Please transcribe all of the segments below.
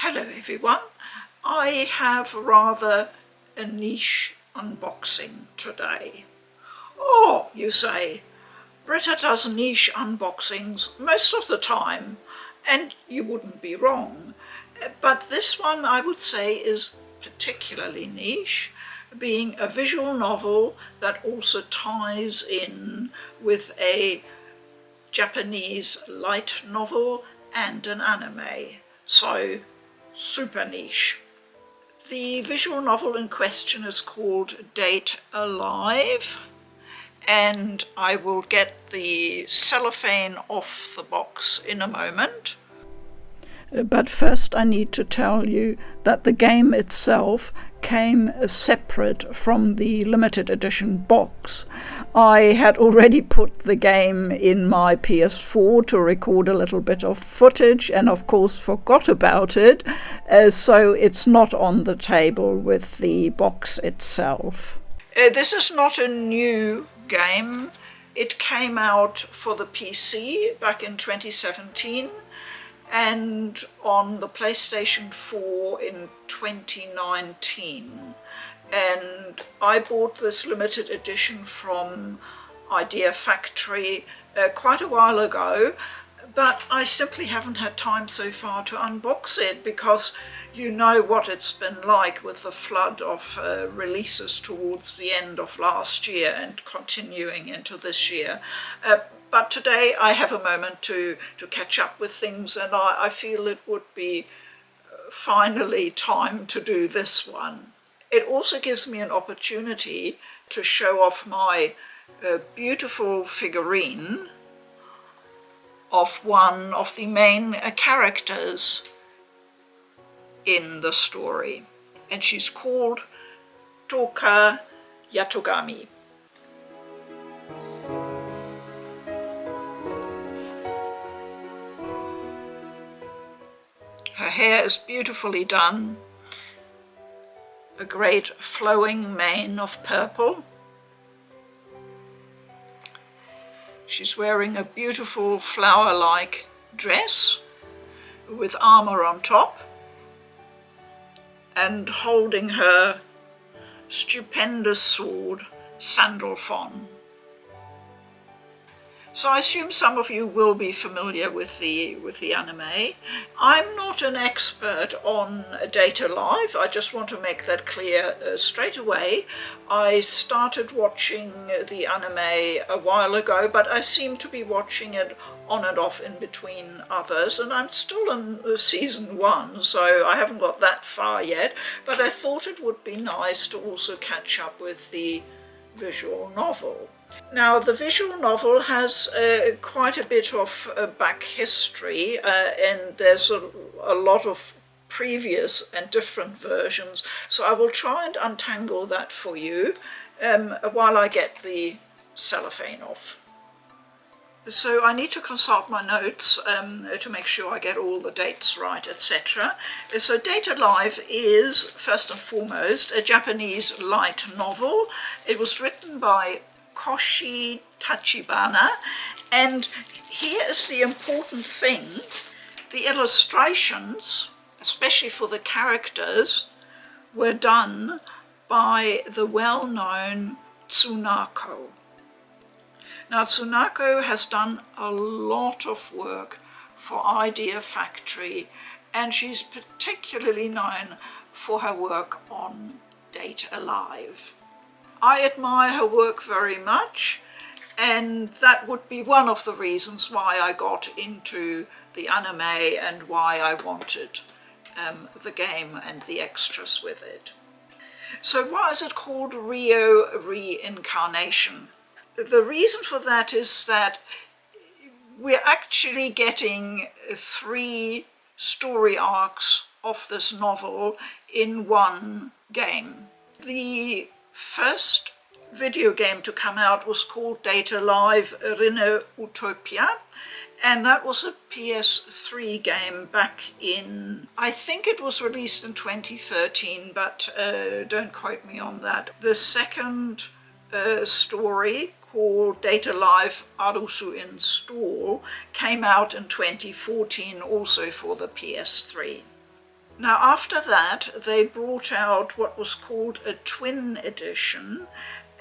Hello everyone, I have rather a niche unboxing today. Oh, you say, Britta does niche unboxings most of the time, and you wouldn't be wrong. But this one I would say is particularly niche, being a visual novel that also ties in with a Japanese light novel and an anime. So super niche. The visual novel in question is called Date Alive, and I will get the cellophane off the box in a moment. But first I need to tell you that the game itself came separate from the limited edition box. I had already put the game in my PS4 to record a little bit of footage and of course forgot about it, so it's not on the table with the box itself. This is not a new game. It came out for the PC back in 2017 and on the PlayStation 4 in 2019. And I bought this limited edition from Idea Factory quite a while ago, but I simply haven't had time so far to unbox it because you know what it's been like with the flood of releases towards the end of last year and continuing into this year. But today I have a moment to catch up with things, and I feel it would be finally time to do this one. It also gives me an opportunity to show off my beautiful figurine of one of the main characters in the story. And she's called Tohka Yatogami. Her hair is beautifully done, a great flowing mane of purple. She's wearing a beautiful flower-like dress with armor on top and holding her stupendous sword, Sandalphon. So I assume some of you will be familiar with the anime. I'm not an expert on Date Alive. I just want to make that clear straight away. I started watching the anime a while ago, but I seem to be watching it on and off in between others, and I'm still in season 1, so I haven't got that far yet, but I thought it would be nice to also catch up with the visual novel. Now, the visual novel has quite a bit of back history, and there's a lot of previous and different versions, so I will try and untangle that for you while I get the cellophane off. So I need to consult my notes to make sure I get all the dates right, etc. So Date Alive is, first and foremost, a Japanese light novel. It was written by Koshi Tachibana, and here is the important thing. The illustrations, especially for the characters, were done by the well-known Tsunako. Now, Tsunako has done a lot of work for Idea Factory, and she's particularly known for her work on Date Alive. I admire her work very much, and that would be one of the reasons why I got into the anime and why I wanted the game and the extras with it. So why is it called Reincarnation? The reason for that is that we're actually getting 3 story arcs of this novel in one game. The first video game to come out was called Date Alive Rinne Utopia, and that was a PS3 game back in, I think it was released in 2013, but don't quote me on that. The second story, called Date Alive Arusu Install, came out in 2014 also for the PS3. Now after that they brought out what was called a twin edition,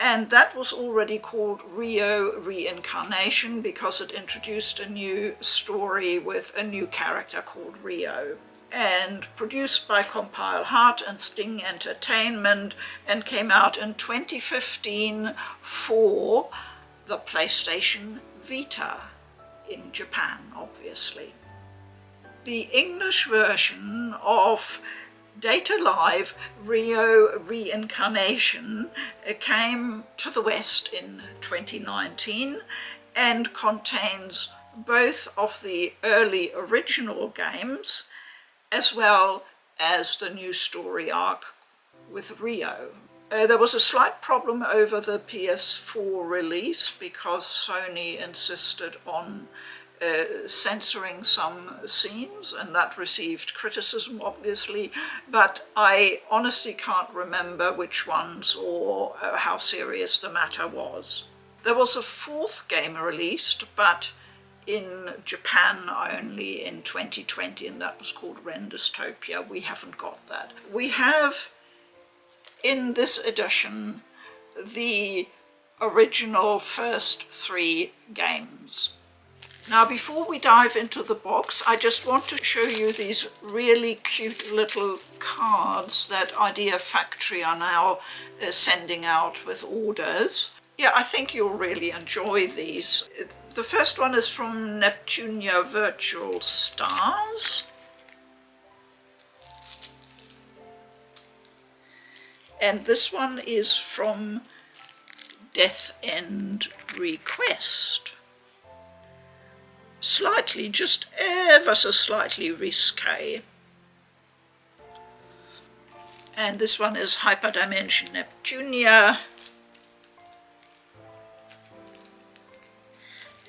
and that was already called Rio Reincarnation because it introduced a new story with a new character called Rio, and produced by Compile Heart and Sting Entertainment, and came out in 2015 for the PlayStation Vita in Japan, obviously. The English version of Data Live Rio Reincarnation came to the West in 2019 and contains both of the early original games as well as the new story arc with Rio. There was a slight problem over the PS4 release because Sony insisted on censoring some scenes, and that received criticism obviously, but I honestly can't remember which ones or how serious the matter was. There was a fourth game released, but in Japan only in 2020, and that was called Rinne Utopia. We haven't got that. We have in this edition the original first 3 games. Now before we dive into the box, I just want to show you these really cute little cards that Idea Factory are now sending out with orders. Yeah, I think you'll really enjoy these. The first one is from Neptunia Virtual Stars. And this one is from Death End Request. Slightly, just ever so slightly risque. And this one is Hyperdimension Neptunia,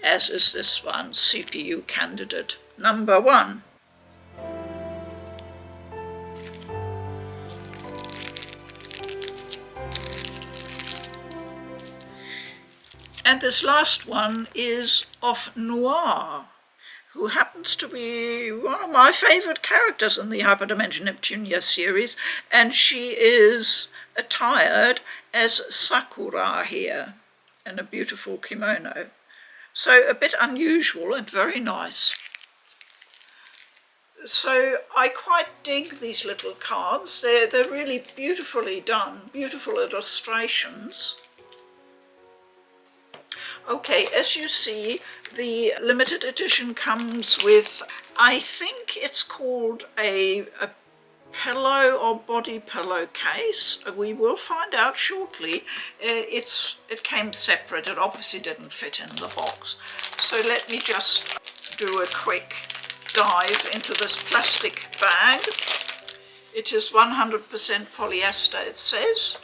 as is this one, CPU Candidate number 1. And this last one is of Noir, who happens to be one of my favourite characters in the Hyperdimension Neptunia series, and she is attired as Sakura here in a beautiful kimono. So a bit unusual and very nice. So I quite dig these little cards. They're really beautifully done, beautiful illustrations. Okay, as you see, the limited edition comes with, I think it's called a pillow or body pillow case. We will find out shortly. It came separate. It obviously didn't fit in the box. So let me just do a quick dive into this plastic bag. It is 100% polyester, it says.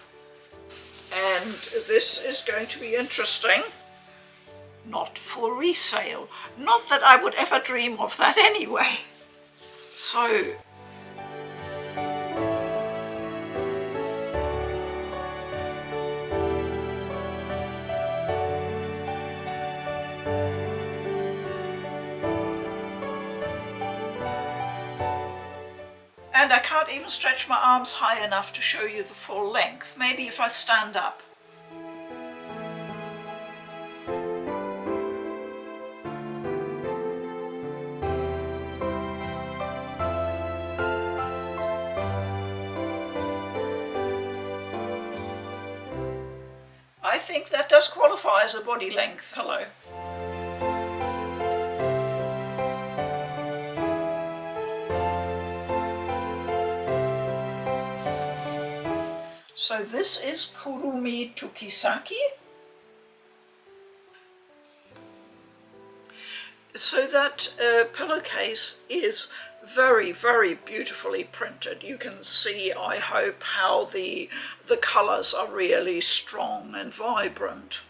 And this is going to be interesting. Not for resale. Not that I would ever dream of that anyway. So, and I can't even stretch my arms high enough to show you the full length. Maybe if I stand up. I think that does qualify as a body length pillow. So this is Kurumi Tukisaki. So that pillowcase is very, very beautifully printed. You can see, I hope, how the colours are really strong and vibrant.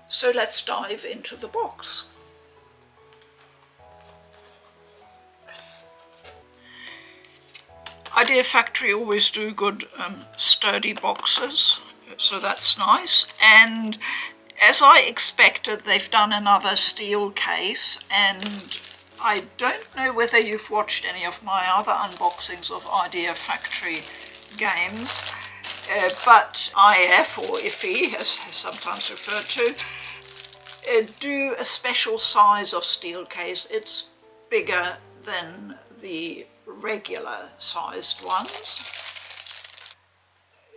So let's dive into the box. Idea Factory always do good sturdy boxes, so that's nice. And As I expected, they've done another steel case, and I don't know whether you've watched any of my other unboxings of Idea Factory games, but IF, or IFE as sometimes referred to, do a special size of steel case. It's bigger than the regular sized ones,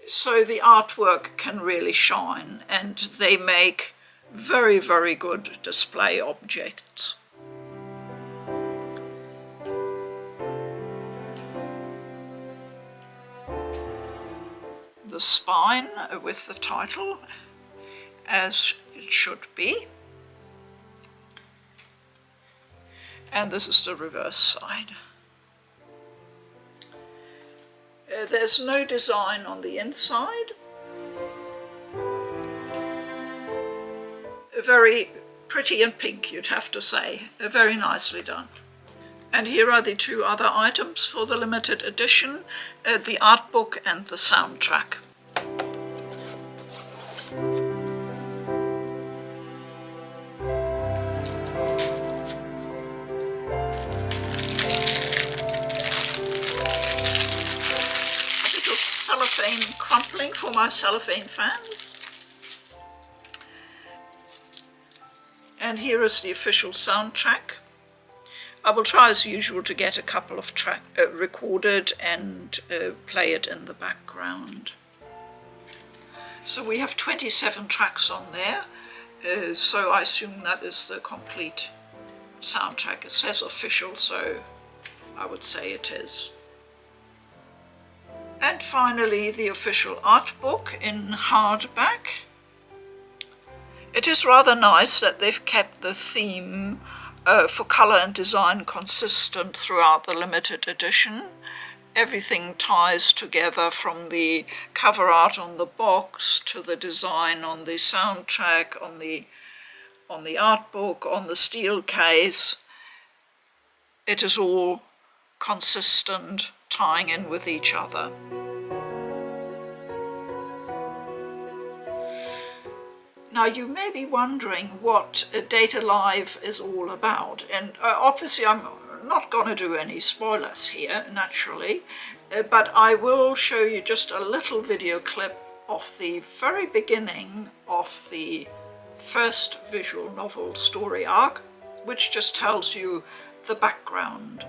so the artwork can really shine, and they make very, very good display objects. The spine with the title, as it should be. And this is the reverse side. There's no design on the inside. Very pretty and pink, you'd have to say. Very nicely done. And here are the two other items for the limited edition, the art book and the soundtrack. Cellophane crumpling for my cellophane fans. And here is the official soundtrack. I will try as usual to get a couple of tracks recorded and play it in the background. So we have 27 tracks on there, so I assume that is the complete soundtrack. It says official, so I would say it is. And finally, the official art book in hardback. It is rather nice that they've kept the theme for colour and design consistent throughout the limited edition. Everything ties together, from the cover art on the box to the design on the soundtrack, on the art book, on the steel case. It is all consistent, tying in with each other. Now you may be wondering what Data Live is all about, and obviously I'm not going to do any spoilers here, naturally, but I will show you just a little video clip of the very beginning of the first visual novel story arc, which just tells you the background.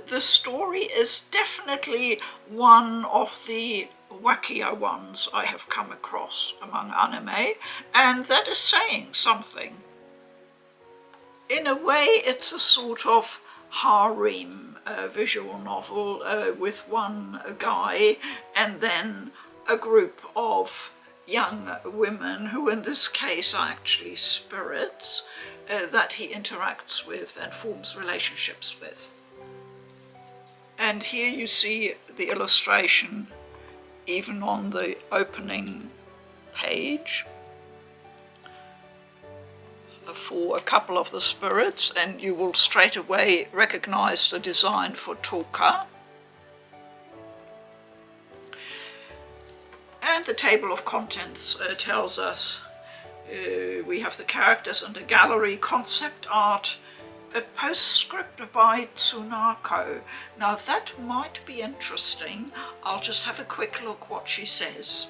The story is definitely one of the wackier ones I have come across among anime, and that is saying something. In a way, it's a sort of harem visual novel with one guy and then a group of young women, who in this case are actually spirits, that he interacts with and forms relationships with. And here you see the illustration even on the opening page for a couple of the spirits, and you will straight away recognize the design for Tohka. And the table of contents tells us we have the characters and the gallery, concept art, a postscript by Tsunako. Now that might be interesting. I'll just have a quick look what she says.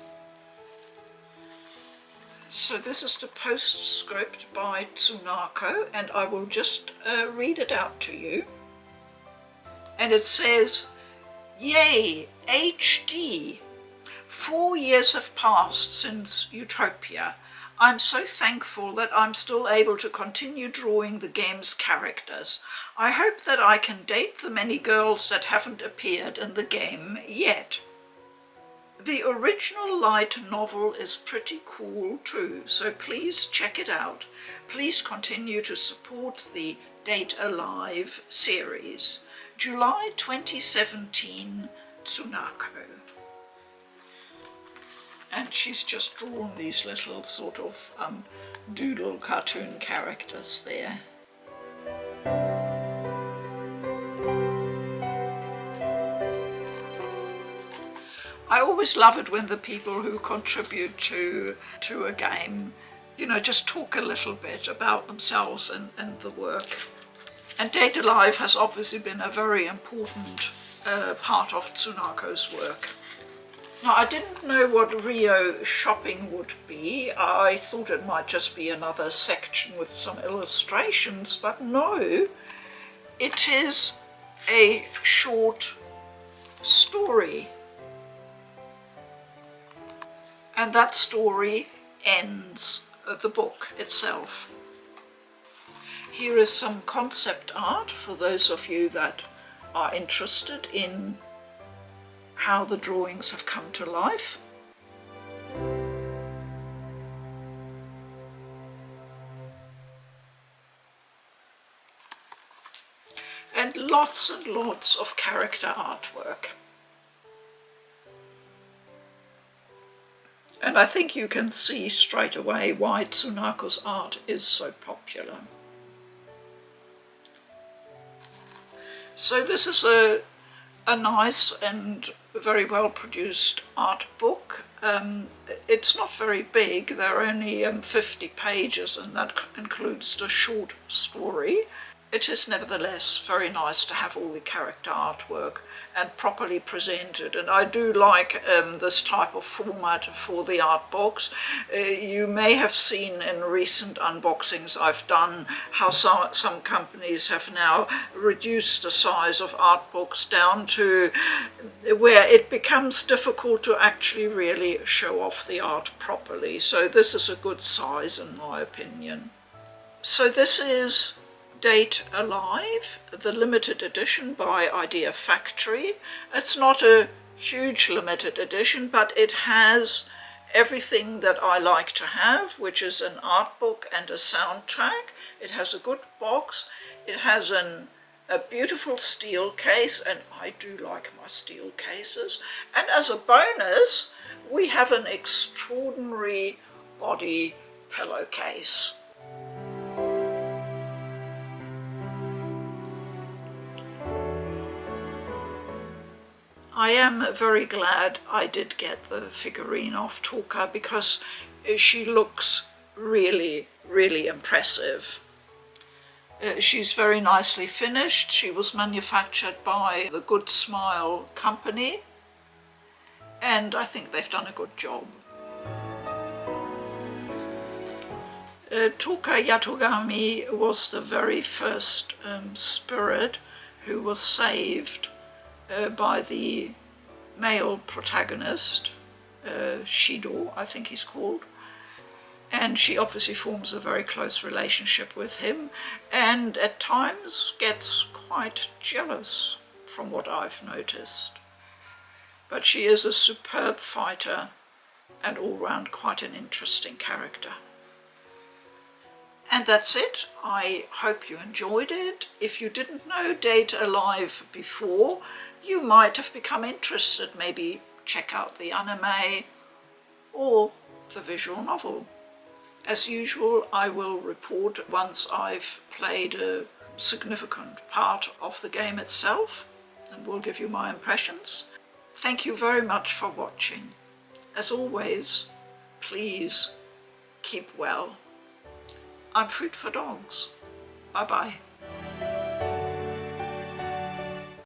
So this is the postscript by Tsunako, and I will just read it out to you. And it says, "Yay, HD! 4 years have passed since Utopia. I'm so thankful that I'm still able to continue drawing the game's characters. I hope that I can date the many girls that haven't appeared in the game yet. The original light novel is pretty cool too, so please check it out. Please continue to support the Date Alive series. July 2017, Tsunako." And she's just drawn these little sort of doodle cartoon characters there. I always love it when the people who contribute to a game, you know, just talk a little bit about themselves and the work. And Date Alive has obviously been a very important part of Tsunako's work. Now, I didn't know what Rio shopping would be. I thought it might just be another section with some illustrations, but no, it is a short story. And that story ends the book itself. Here is some concept art for those of you that are interested in how the drawings have come to life. And lots of character artwork. And I think you can see straight away why Tsunako's art is so popular. So this is a nice and very well produced art book. It's not very big, there are only 50 pages, and that includes the short story. It is nevertheless very nice to have all the character artwork and properly presented, and I do like this type of format for the art books. You may have seen in recent unboxings I've done how some companies have now reduced the size of art books down to where it becomes difficult to actually really show off the art properly. So this is a good size in my opinion. So this is Date Alive, the limited edition by Idea Factory. It's not a huge limited edition, but it has everything that I like to have, which is an art book and a soundtrack. It has a good box. It has a beautiful steel case, and I do like my steel cases. And as a bonus, we have an extraordinary body pillowcase. I am very glad I did get the figurine off Tohka, because she looks really, really impressive. She's very nicely finished. She was manufactured by the Good Smile company, and I think they've done a good job. Tohka Yatogami was the very first spirit who was saved by the male protagonist, Shido, I think he's called, and she obviously forms a very close relationship with him, and at times gets quite jealous, from what I've noticed. but she is a superb fighter and all round quite an interesting character. And that's it. I hope you enjoyed it. If you didn't know Date Alive before, you might have become interested. Maybe check out the anime or the visual novel. As usual, I will report once I've played a significant part of the game itself, and will give you my impressions. Thank you very much for watching. As always, please keep well. I'm Food for Dogs. Bye bye.